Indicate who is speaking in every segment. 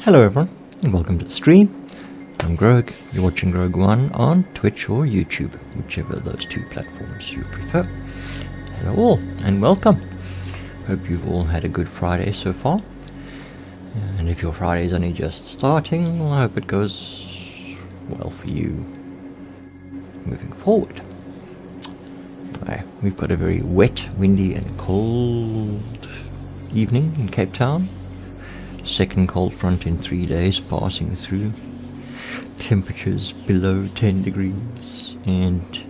Speaker 1: Hello everyone, and welcome to the stream. I'm Grogue. You're watching Grogue 1 on Twitch or YouTube, whichever of those two platforms you prefer. Hello all, and welcome. Hope you've all had a good Friday so far. And if your Friday is only just starting, well, I hope it goes well for you moving forward. Anyway, we've got a very wet, windy and cold evening in Cape Town. Second cold front in 3 days passing through. Temperatures below 10 degrees and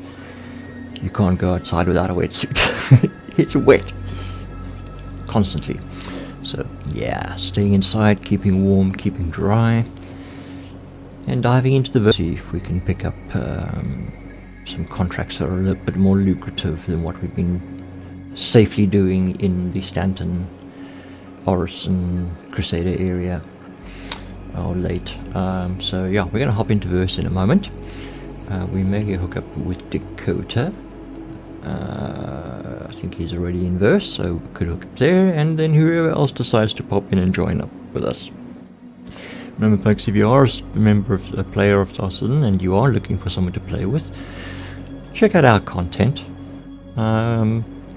Speaker 1: you can't go outside without a wetsuit. It's wet constantly. So yeah, staying inside, keeping warm, keeping dry, and diving into the see if we can pick up some contracts that are a little bit more lucrative than what we've been safely doing in the Stanton, Orison, Crusader area late. So yeah, we're going to hop into verse in a moment. We may hook up with Dakota. I think he's already in verse, so we could hook up there, and then whoever else decides to pop in and join up with us. Remember folks, if you are a player of Tossin and you are looking for someone to play with, check out our content.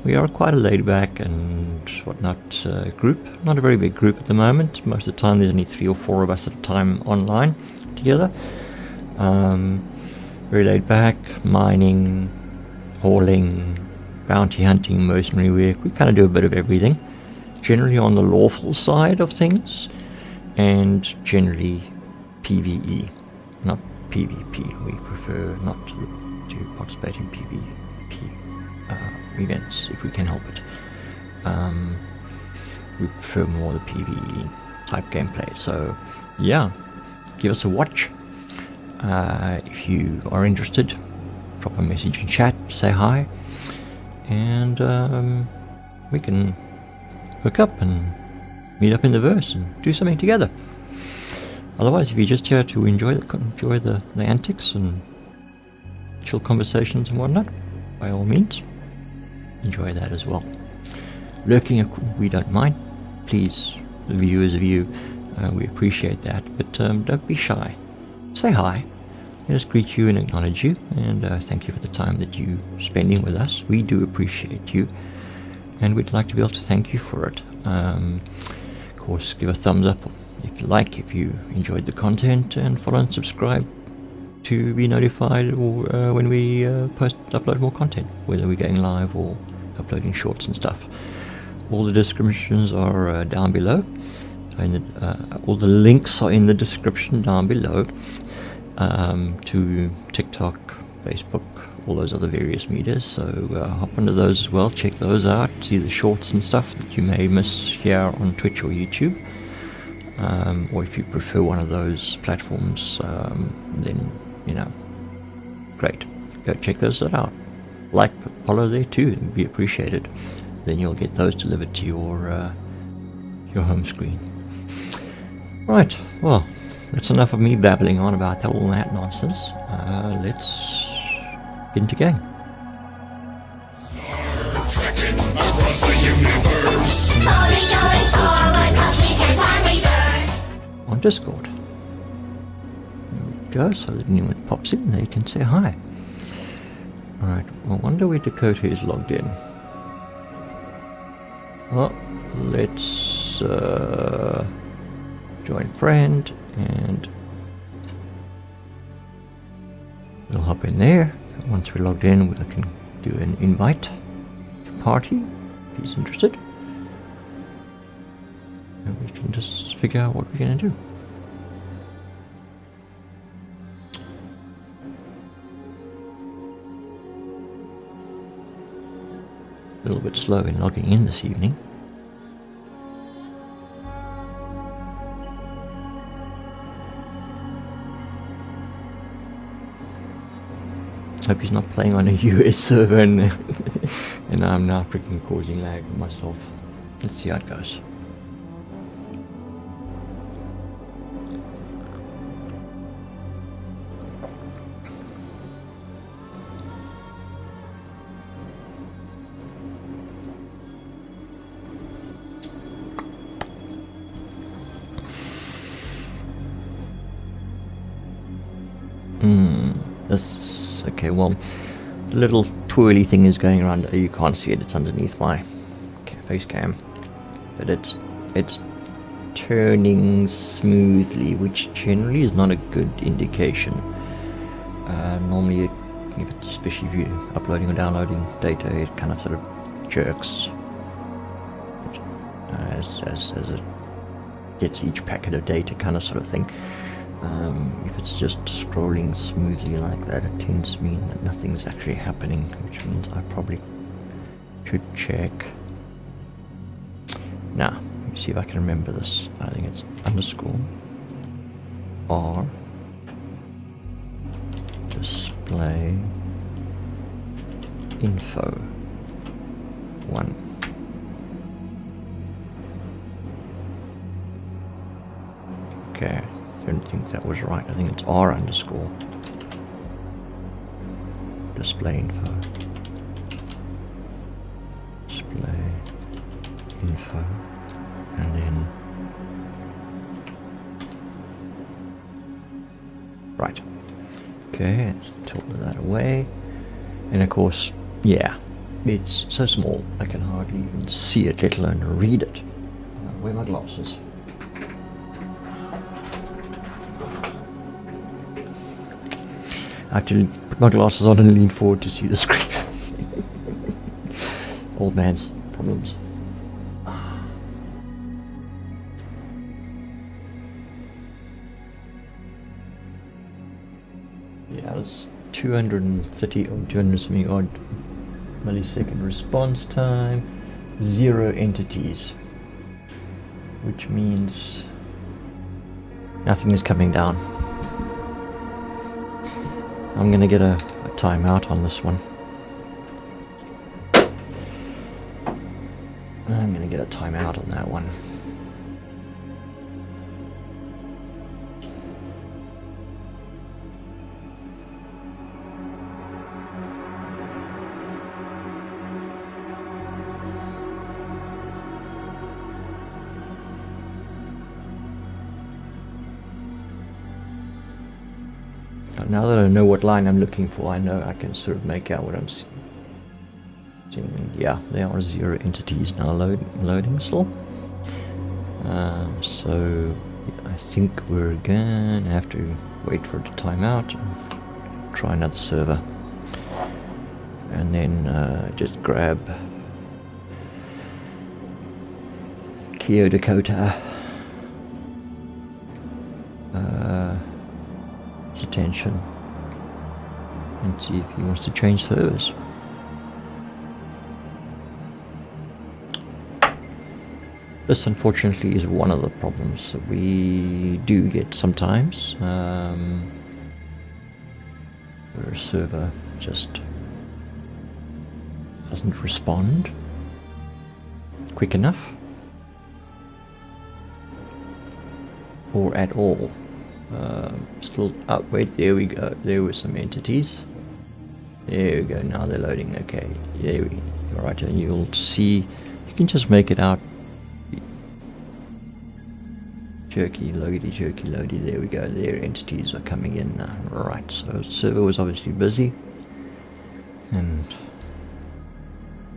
Speaker 1: We are quite a laid-back and whatnot group. Not a very big group at the moment. Most of the time there's only 3 or 4 of us at a time online together. Very laid-back, mining, hauling, bounty hunting, mercenary work. We kind of do a bit of everything. Generally on the lawful side of things, and generally PvE, not PvP. We prefer not to participate in PvP events if we can help it. We prefer more the PvE type gameplay. So yeah, give us a watch. If you are interested, drop a message in chat, say hi, and we can hook up and meet up in the verse and do something together. Otherwise, if you're just here to enjoy the antics and chill conversations and whatnot, by all means, enjoy that as well. Lurking, we don't mind. Please, the viewers of you, we appreciate that, but don't be shy. Say hi. Let us greet you and acknowledge you, and thank you for the time that you're spending with us. We do appreciate you, and we'd like to be able to thank you for it. Of course, give a thumbs up if you like, if you enjoyed the content, and follow and subscribe to be notified when we upload more content, whether we're going live or uploading shorts and stuff. All the descriptions are down below, and all the links are in the description down below, to TikTok, Facebook, all those other various medias. So hop onto those as well, check those out, see the shorts and stuff that you may miss here on Twitch or YouTube. Or if you prefer one of those platforms, then great, go check those out. Like, follow there too, it'd be appreciated. Then you'll get those delivered to your home screen. Right, well, that's enough of me babbling on about all that nonsense. Let's get into game.
Speaker 2: Trekking across the universe. Slowly going forward, 'cause we can't find reverse.
Speaker 1: On Discord. There we go, so that anyone pops in, they can say hi. Alright, I wonder where Dakota is logged in. Well, let's join friend, and we'll hop in there. Once we're logged in, we can do an invite to party if he's interested, and we can just figure out what we're going to do. A little bit slow in logging in this evening. Hope he's not playing on a US server and I'm now freaking causing lag myself. Let's see how it goes. Okay, well, the little twirly thing is going around. You can't see it, it's underneath my face cam. But it's turning smoothly, which generally is not a good indication. Normally, especially if you're uploading or downloading data, it kind of sort of jerks as it gets each packet of data, kind of sort of thing. If it's just scrolling smoothly like that, it tends to mean that nothing's actually happening, which means I probably should check. Now, let me see if I can remember this. I think it's underscore R display info 1. Okay, I don't think that was right. I think it's R underscore display info. Display info, and then right. Okay, tilt that away, and of course, yeah, it's so small I can hardly even see it, let alone read it. Where are my glasses? I have to put my glasses on and lean forward to see the screen. Old man's problems. Yeah, it's 230 or 200 something odd millisecond response time, 0 entities, which means nothing is coming down. I'm gonna get a timeout on this one. I'm gonna get a timeout on that one. Now that I know what line I'm looking for, I know I can sort of make out what I'm seeing. Yeah, there are 0 entities now loading still. So I think we're gonna have to wait for it to time out and try another server. And then just grab Kyo Dakota. Attention and see if he wants to change servers. This unfortunately is one of the problems that we do get sometimes, where a server just doesn't respond quick enough or at all. Still, oh wait, there we go, there were some entities. There we go, now they're loading. Okay, there we go. Right, and you'll see, you can just make it out. Jerky, loady, there we go, their entities are coming in now. Right, so the server was obviously busy and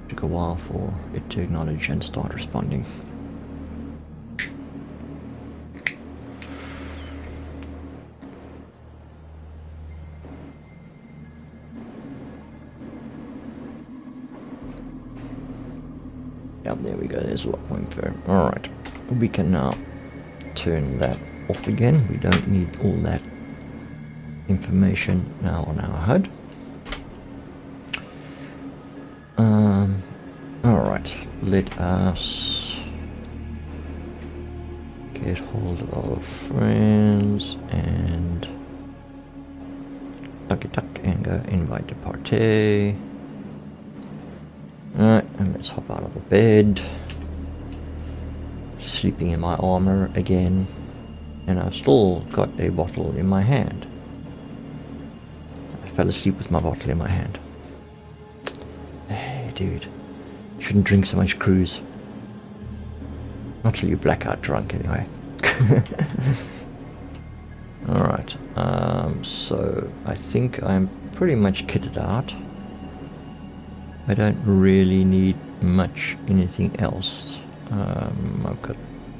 Speaker 1: took a while for it to acknowledge and start responding. Yep, there we go, there's a lot more info. Alright, we can now turn that off again. We don't need all that information now on our HUD. Alright, let us get hold of friends and tuck and go invite to party. Alright, and let's hop out of the bed. Sleeping in my armor again, and I've still got a bottle in my hand. I fell asleep with my bottle in my hand. Hey dude, you shouldn't drink so much cruise. Not till you blackout drunk anyway. Alright, so I think I'm pretty much kitted out. I don't really need much anything else. I've got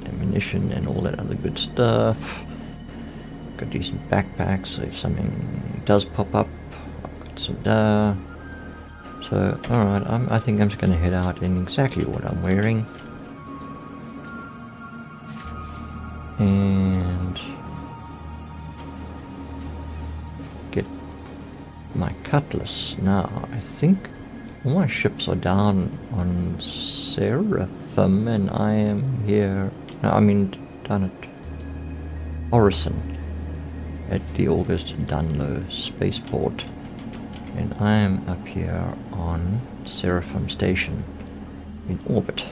Speaker 1: ammunition and all that other good stuff. Got decent backpacks, so if something does pop up, I've got some there. So, alright, I think I'm just going to head out in exactly what I'm wearing. And get my cutlass. Now, I think all my ships are down on Seraphim, and I am here. No, I mean down at Orison, at the August Dunlow spaceport, and I am up here on Seraphim Station in orbit.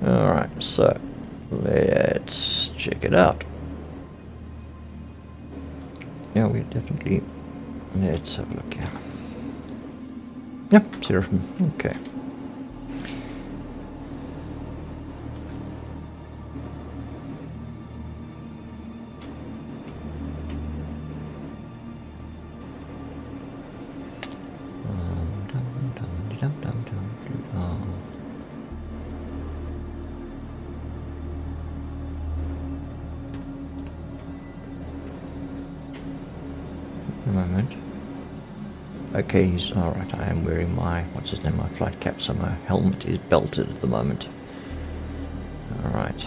Speaker 1: Alright, so let's check it out. Yeah, we definitely... Let's have a look here. Yep, Seraphim. Okay. A moment. Okay, he's alright. I am wearing my, what's his name, my flight cap, so my helmet is belted at the moment. Alright.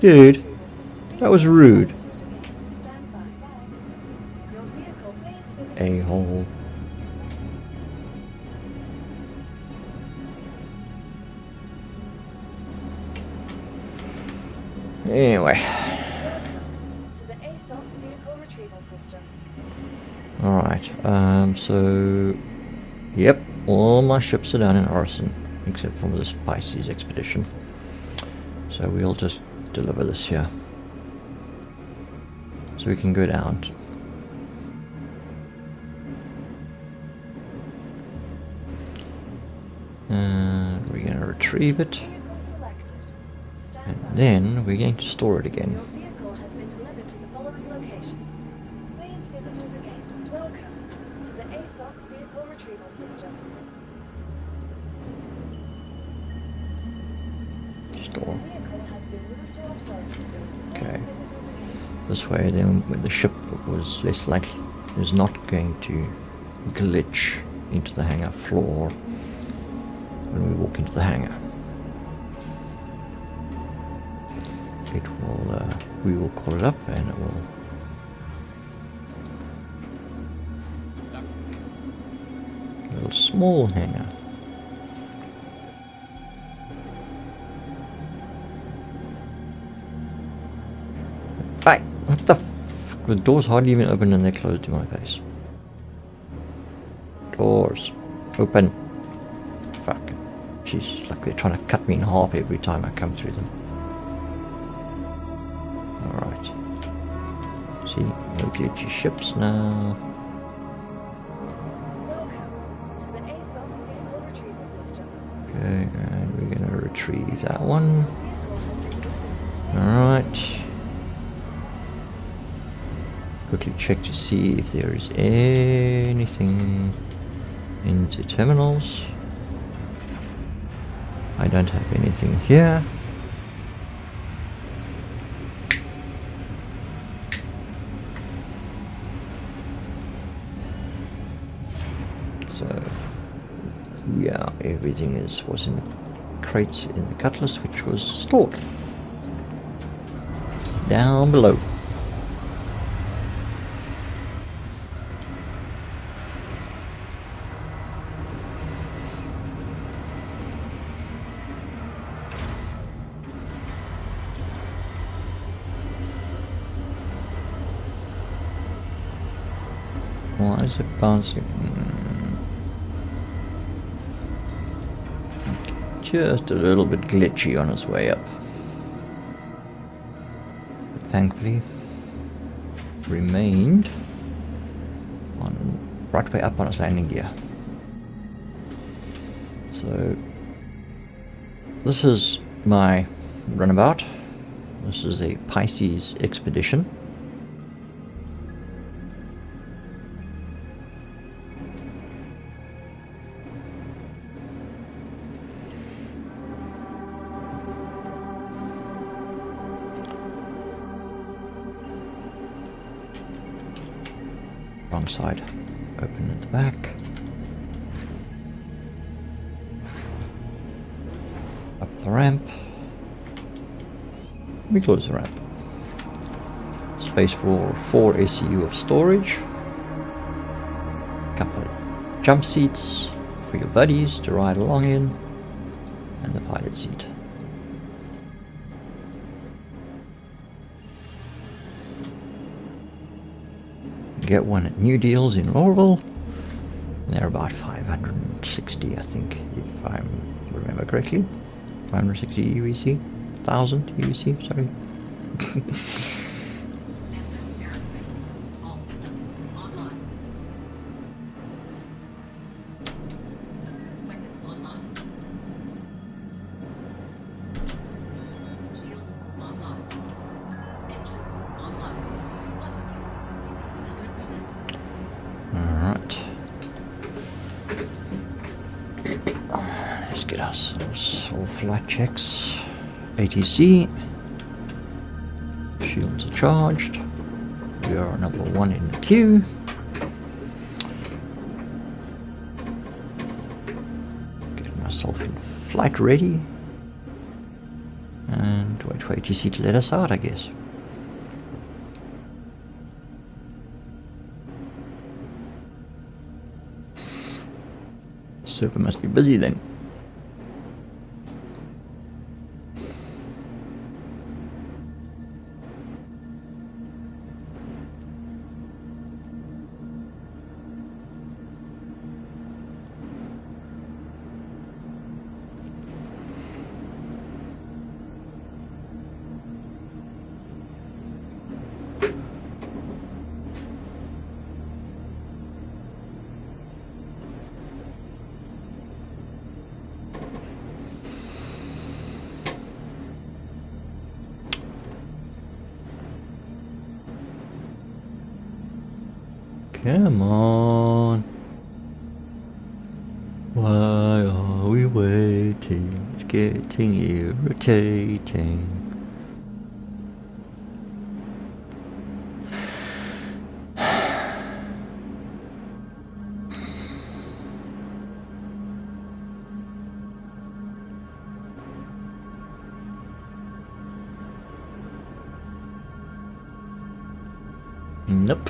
Speaker 1: Dude, that was rude. A-hole. Anyway.
Speaker 3: To the ASOC vehicle retrieval system.
Speaker 1: Alright, so... Yep, all my ships are down in Orison, except for this Pisces expedition. So we'll just deliver this here. So we can go down. We're going to retrieve it. And then we're going to store it again.
Speaker 3: Your vehicle has been delivered to the following locations. Please visit us again. Welcome to the ASOC vehicle retrieval system.
Speaker 1: Store.
Speaker 3: Your vehicle has been moved to our storage facility. Please
Speaker 1: Okay.
Speaker 3: visit us again.
Speaker 1: This way, then when the ship was less likely, is not going to glitch into the hangar floor when we walk into the hangar. It will, we will call it up and it will a little small hangar. Hey, what the f? The doors hardly even open and they're closed in my face. Doors open. Fuck. Jesus, like they're trying to cut me in half every time I come through them. Alright. See, no glitchy ships now.
Speaker 3: Welcome to the ASOC vehicle retrieval system.
Speaker 1: Okay, and we're gonna retrieve that one.
Speaker 3: Your vehicle has been delivered to the
Speaker 1: Alright. Quickly check to see if there is anything into terminals. I don't have anything here. So yeah, everything was in crates in the cutlass, which was stored down below. Why is it bouncing? Just a little bit glitchy on its way up. But thankfully, remained on right way up on its landing gear. So this is my runabout. This is a Pisces expedition. Wrong side. Open at the back. Up the ramp. We close the ramp. Space for 4 SCU of storage. Couple of jump seats for your buddies to ride along in. And the pilot seat. Get one at New Deals in Laurel. They're about 560, I think, if I remember correctly. 560 UEC? 1000 UEC, sorry.
Speaker 2: All systems online. Weapons online. Shields online. Engines online. Auto fuel is at
Speaker 1: 100%. Alright. Let's get ourselves all flight checks. ATC. Shields are charged. We are number 1 in the queue. Getting myself in flight ready. And wait for ATC to let us out, I guess. Server must be busy then. Come on. Why are we waiting? It's getting irritating. Nope.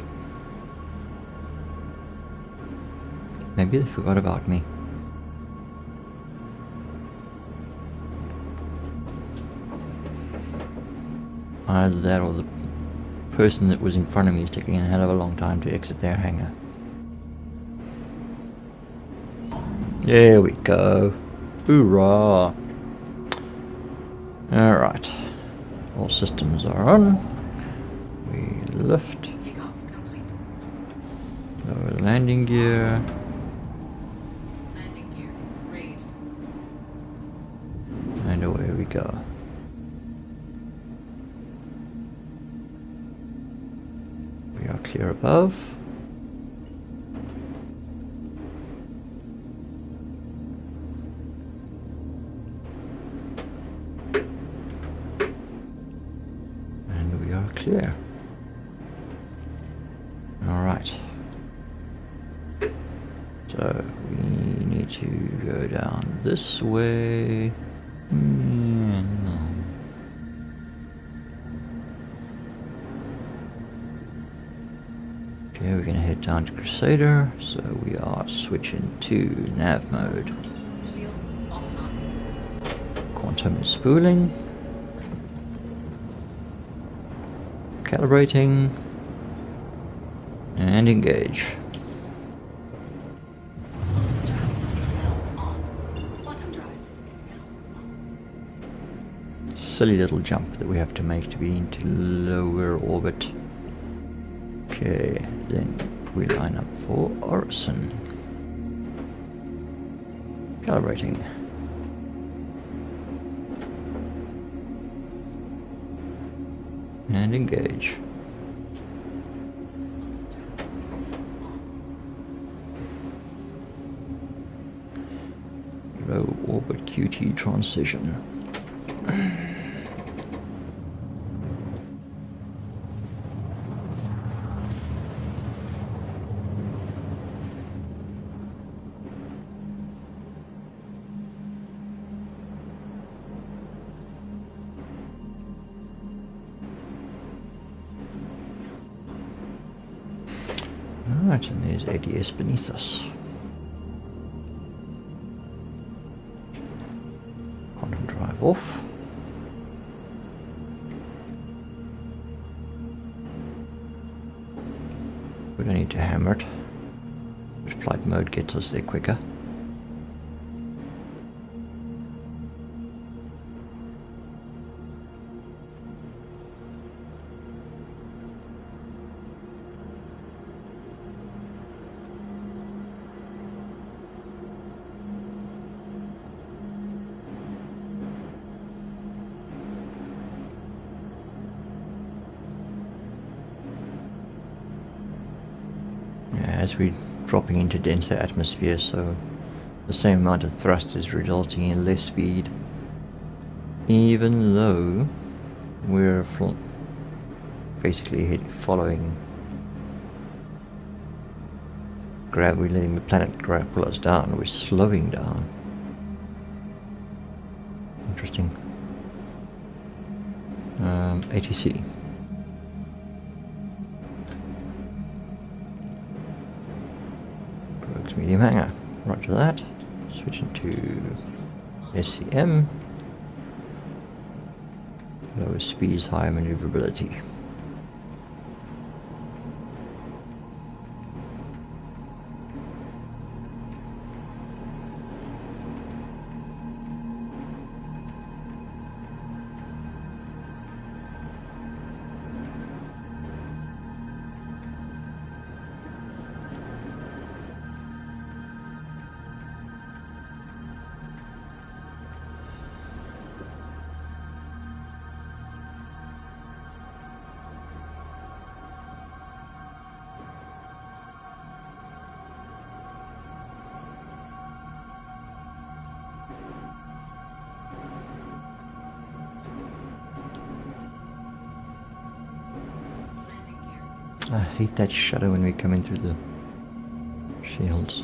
Speaker 1: Maybe they forgot about me. Either that or the person that was in front of me is taking a hell of a long time to exit their hangar. There we go. Hoorah! Alright. All systems are on. We lift.
Speaker 2: Takeoff complete.
Speaker 1: Lower landing gear.
Speaker 2: Landing gear raised.
Speaker 1: And away we go. We are clear above. And we are clear. Alright. So we need to go down this way. Okay, we're going to head down to Crusader, so we are switching to nav mode.
Speaker 2: Shields offline.
Speaker 1: Quantum is spooling. Calibrating. And engage.
Speaker 2: Auto drive is now on. Auto drive is now on.
Speaker 1: Silly little jump that we have to make to be into lower orbit. Okay, then we line up for Orison. Calibrating. And engage. Low orbit QT transition. Alright, and there's ADS beneath us. Quantum drive off. We don't need to hammer it. But flight mode gets us there quicker. As we're dropping into denser atmosphere, so the same amount of thrust is resulting in less speed, even though we're basically following we're letting the planet pull us down. We're slowing down. Interesting. ATC. Medium hanger. Roger that. Switching to SCM. Lower speeds, higher maneuverability. I hate that shadow when we come in through the shields.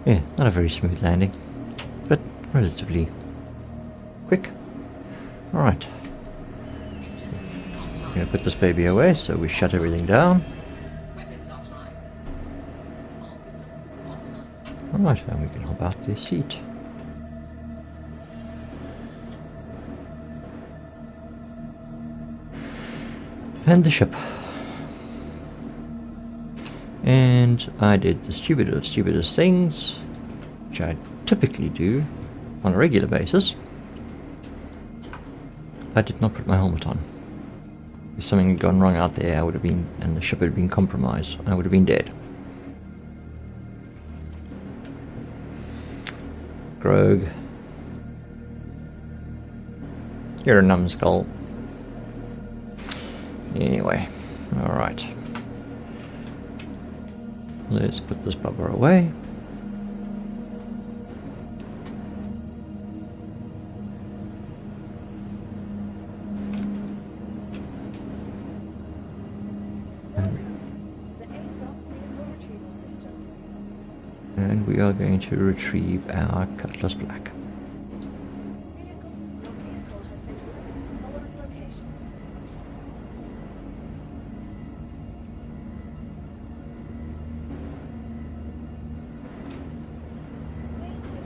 Speaker 1: Yeah, not a very smooth landing, but relatively quick. Alright. I'm going to put this baby away, so we shut everything down. Alright, and we can hop out the seat. And the ship. And I did the stupidest things, which I typically do on a regular basis. I did not put my helmet on. If something had gone wrong out there, I would have been, and the ship had been compromised, I would have been dead. Grogue. You're a numbskull. Anyway, alright. Let's put this bubber away. And we are going to retrieve our Cutlass Black.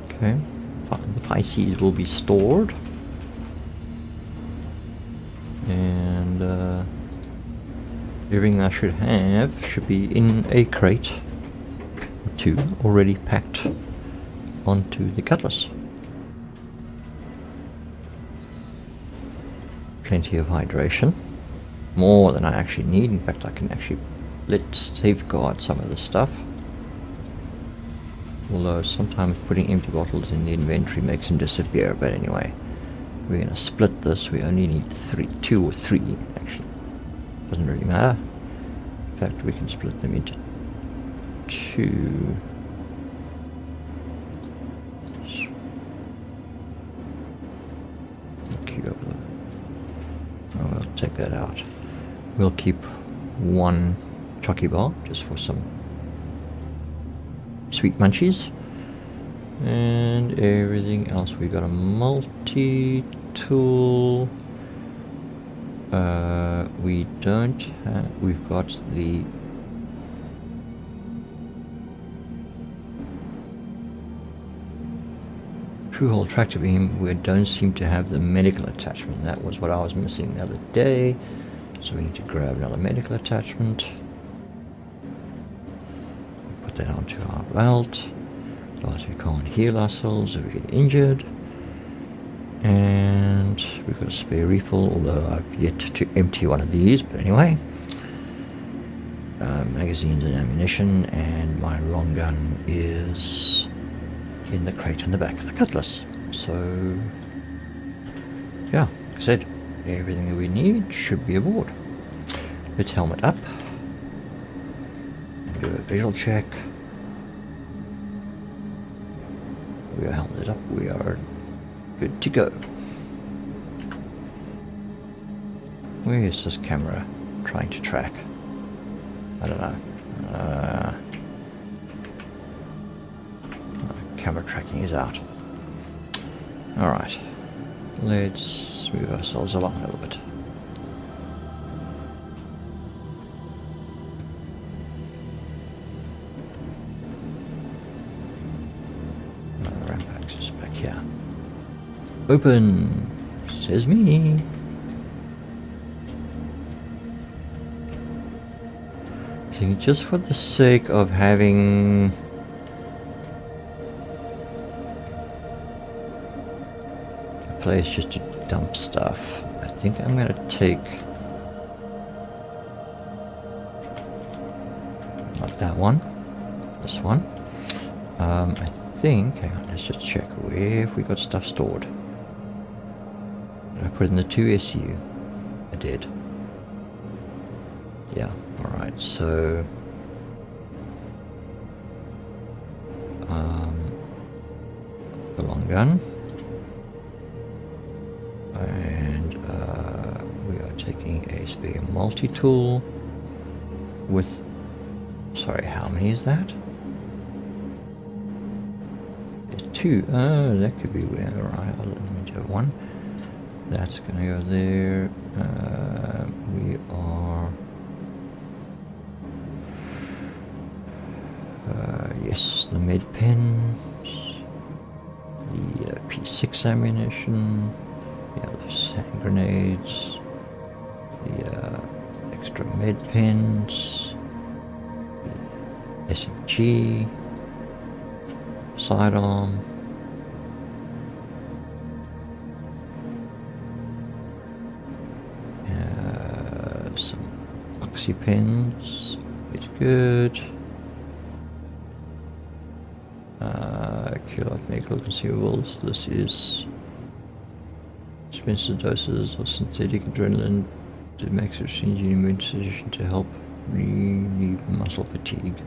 Speaker 1: Okay, the Pisces will be stored. And everything I should have should be in a crate. Two already packed onto the cutlass. Plenty of hydration. More than I actually need. In fact, I can actually let's safeguard some of the stuff. Although sometimes putting empty bottles in the inventory makes them disappear. But anyway, we're going to split this. We only need 2 or 3 actually. Doesn't really matter. In fact, we can split them into 2. Oh, we'll take that out. We'll keep 1 chocky bar just for some sweet munchies, and everything else. We got a multi-tool. We don't have. We've got the true hole tractor beam. We don't seem to have the medical attachment. That was what I was missing the other day. So we need to grab another medical attachment. Put that onto our belt. Otherwise we can't heal ourselves if we get injured. And we've got a spare refill, although I've yet to empty one of these. But anyway, magazines and ammunition, and my long gun is in the crate in the back of the cutlass. So yeah, like I said, everything that we need should be aboard. Let's helmet up and do a visual check. We are helmeted up. We are good to go. Where is this camera trying to track? I don't know. Camera tracking is out. Alright. Let's move ourselves along a little bit. Ramp access back here. Open, says me. I think just for the sake of having a place just to dump stuff, I think I'm going to take not that one, this one. I think, hang on, let's just check where have we got stuff stored. Did I put in the 2 SU? I did. Yeah, alright, so the long gun, and we are taking a spare multi-tool with, sorry, how many is that? There's 2. Oh, that could be where, alright, I'll let me do 1. That's gonna go there. We are yes, the med pens, the P6 ammunition, the hand grenades, the extra med pens, the SMG, sidearm, some oxy pens, it's good. Kill off medical consumables. This is expensive doses of synthetic adrenaline to max exchange in immune position to help relieve muscle fatigue.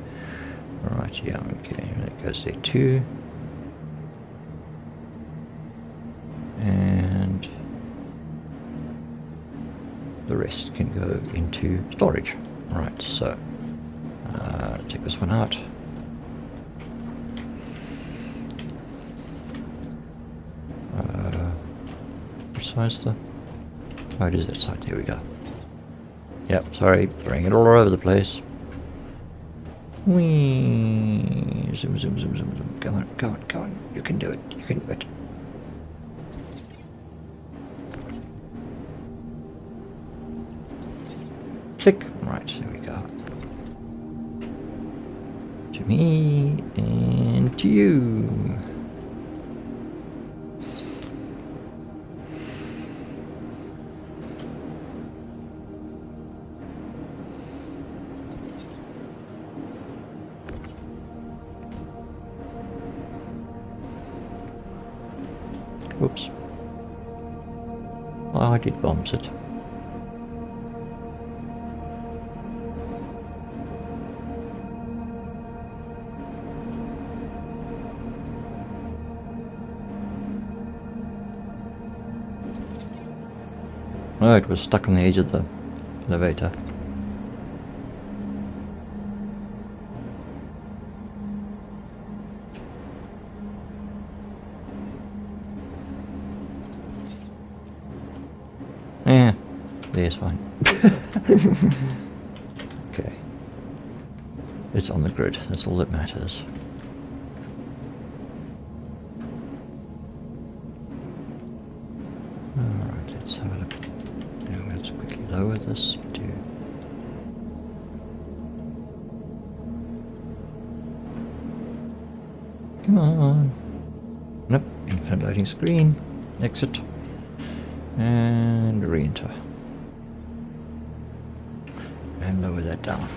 Speaker 1: Alright, yeah, okay, that goes there too. And the rest can go into storage. Alright, so take this one out. Side's the, oh, it is that side. There we go. Yep, sorry, throwing it all over the place. Whee! Zoom, zoom, zoom, zoom, zoom. Go on, go on, go on. You can do it. You can do it. Click. Right, there we go. To me and to you. Whoops. Oh, I did bombs it. Oh, it was stuck on the edge of the elevator. Yeah, there's fine. Okay. It's on the grid, that's all that matters. Alright, let's have a look. Let's quickly lower this to... Come on. Nope, infinite loading screen. Exit. And re-enter. And lower that down.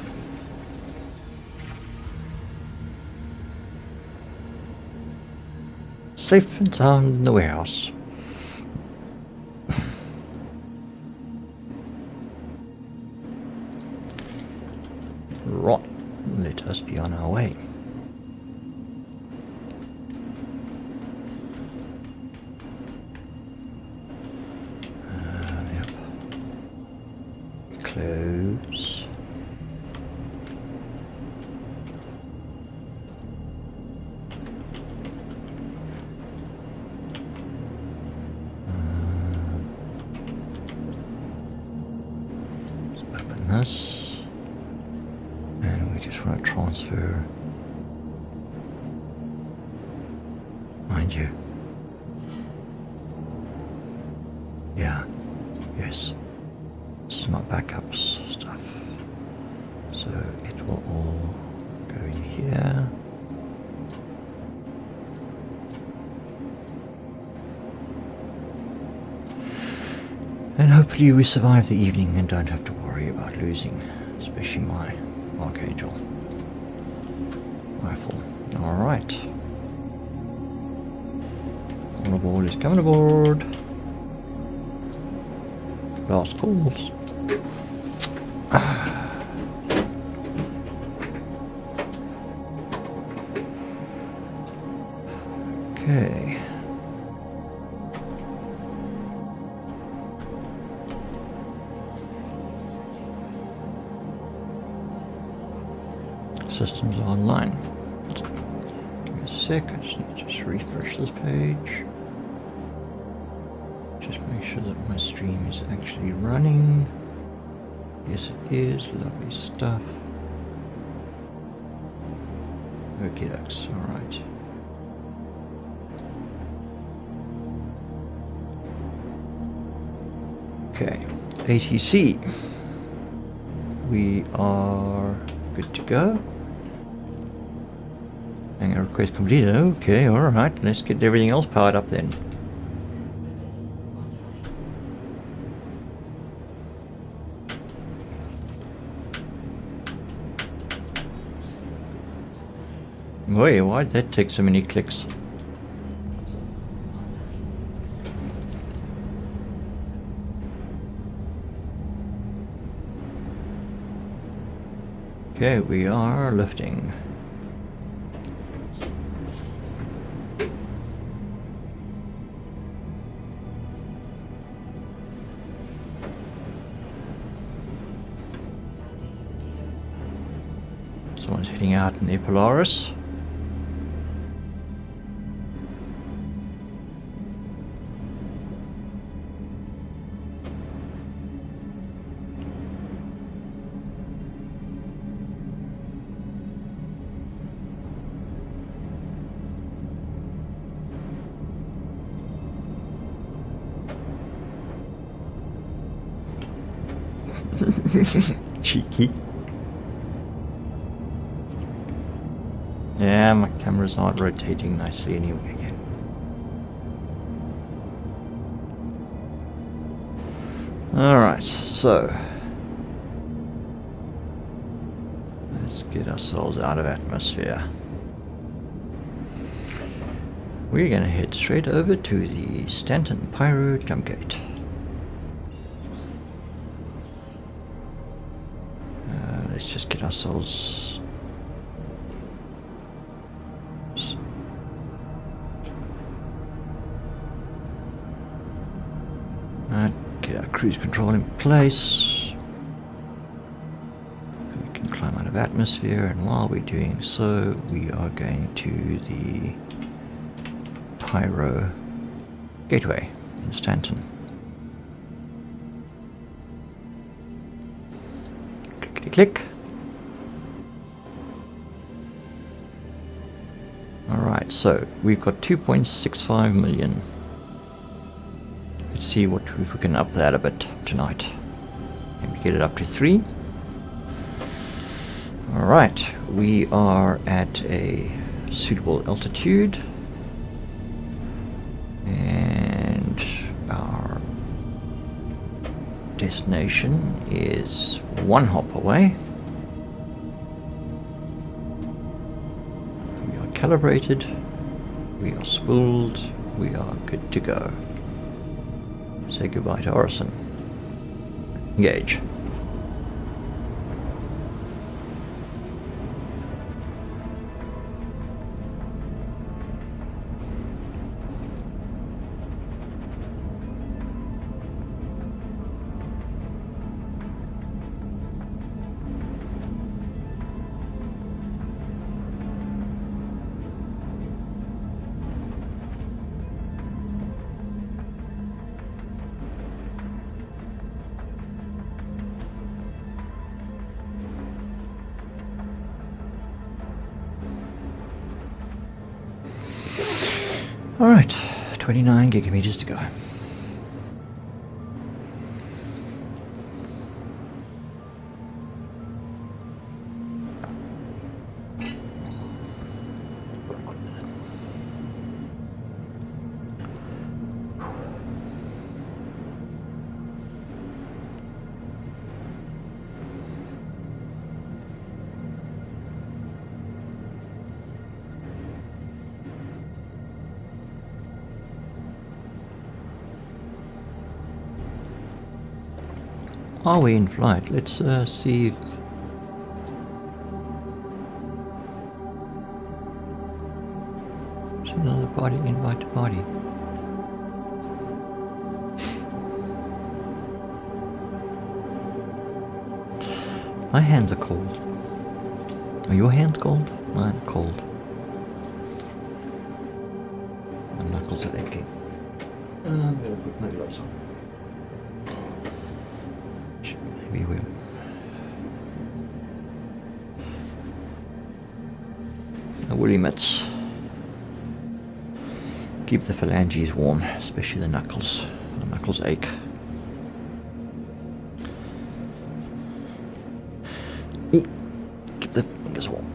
Speaker 1: Safe and sound in the warehouse. Right, let us be on our way. Yep. Close. Let's open this. And we just want to transfer, mind you. Yeah, yes. This is my backups stuff. So it will all go in here. And hopefully we survive the evening and don't have to worry about losing, especially my Archangel rifle. Alright. On aboard is coming aboard. Last calls. Okay. Systems online. Give me a sec, I just need to just refresh this page. Just make sure that my stream is actually running. Yes it is, lovely stuff. Okie dokes, alright. Okay, ATC. We are good to go. Hangar request completed. Okay, alright. Let's get everything else powered up then. Wait, why'd that take so many clicks? Okay, we are lifting. Someone's heading out in their Polaris. Cheeky. Yeah, my cameras aren't rotating nicely anyway again. Alright, so let's get ourselves out of atmosphere. we're going to head straight over to the Stanton Pyro jump gate. Let's just get ourselves... get our cruise control in place. We can climb out of atmosphere, and while we're doing so, we are going to the Pyro Gateway in Stanton. Clickety click. Alright, so we've got 2.65 million. Let's see if we can up that a bit tonight. Maybe get it up to 3. Alright, we are at a suitable altitude. And our destination is 1 hop away. We are calibrated, we are spooled, we are good to go. Say goodbye to Orison. Engage. Alright, 29 gigameters to go. Are we in flight? Let's see if... It's another party, invite to party. My hands are cold. Are your hands cold? Mine are cold. My knuckles are aching. I'm gonna put my gloves on. Maybe we'll... woolly mitts. Keep the phalanges warm, especially the knuckles. The knuckles ache.